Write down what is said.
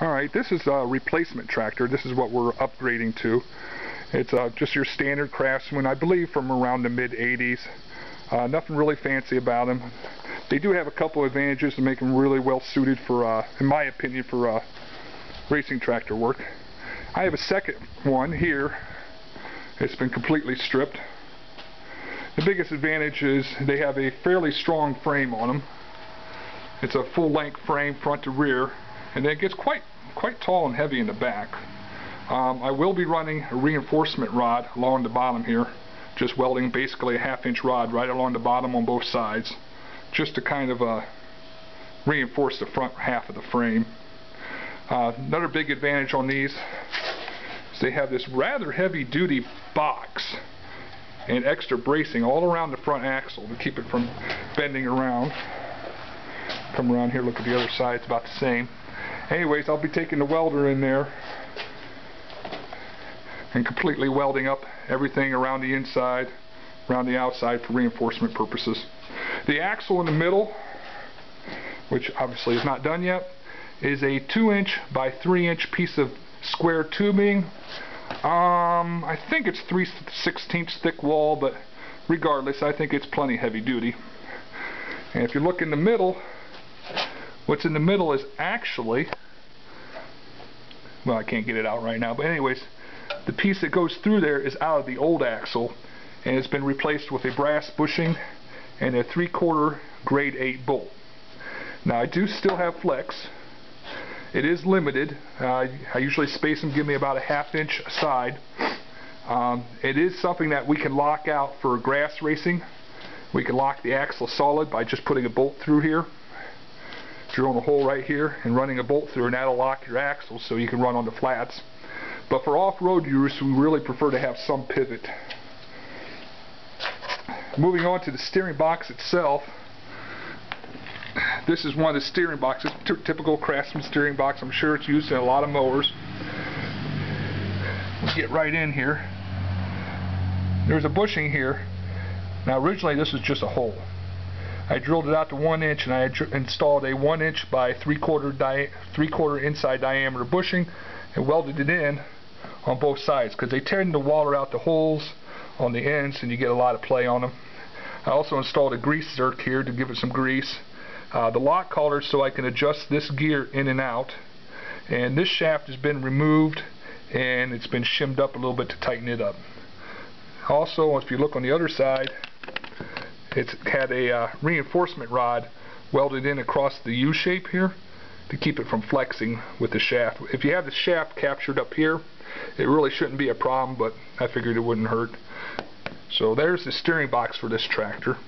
Alright, this is a replacement tractor. This is what we're upgrading to. It's just your standard Craftsman, I believe from around the mid-80s. Nothing really fancy about them. They do have a couple of advantages to make them really well suited for, in my opinion, for racing tractor work. I have a second one here. It's been completely stripped. The biggest advantage is they have a fairly strong frame on them. It's a full-length frame, front to rear, and it gets quite tall and heavy in the back. I will be running a reinforcement rod along the bottom here, just welding basically a 1/2-inch rod right along the bottom on both sides, just to kind of reinforce the front half of the frame. Another big advantage on these is they have this rather heavy-duty box and extra bracing all around the front axle to keep it from bending around. Come around here, look at the other side, it's about the same. Anyways, I'll be taking the welder in there and completely welding up everything around the inside, around the outside for reinforcement purposes. The axle in the middle, which obviously is not done yet, is a 2-inch by 3-inch piece of square tubing. I think it's 3/16 thick wall, but regardless, I think it's plenty heavy duty. And if you look in the middle, what's in the middle is actually, well, I can't get it out right now, but anyways, the piece that goes through there is out of the old axle, and it's been replaced with a brass bushing and a 3/4 grade 8 bolt. Now, I do still have flex. It is limited. I usually space them, give me about a 1/2 inch aside. It is something that we can lock out for grass racing. We can lock the axle solid by just putting a bolt through here, drilling a hole right here and running a bolt through, and that'll lock your axle so you can run on the flats. But for off-road use, we really prefer to have some pivot. Moving on to the steering box itself, this is one of the steering boxes, typical Craftsman steering box. I'm sure it's used in a lot of mowers. We'll get right in here. There's a bushing here. Now originally this was just a hole. I drilled it out to 1 inch and I installed a 1-inch by 3/4 inside diameter bushing and welded it in on both sides, because they tend to water out the holes on the ends and you get a lot of play on them. I also installed a grease zerk here to give it some grease. The lock collar so I can adjust this gear in and out, and this shaft has been removed and it's been shimmed up a little bit to tighten it up. Also, if you look on the other side, it's had a reinforcement rod welded in across the U shape here to keep it from flexing with the shaft. If you have the shaft captured up here, it really shouldn't be a problem, but I figured it wouldn't hurt. So there's the steering box for this tractor.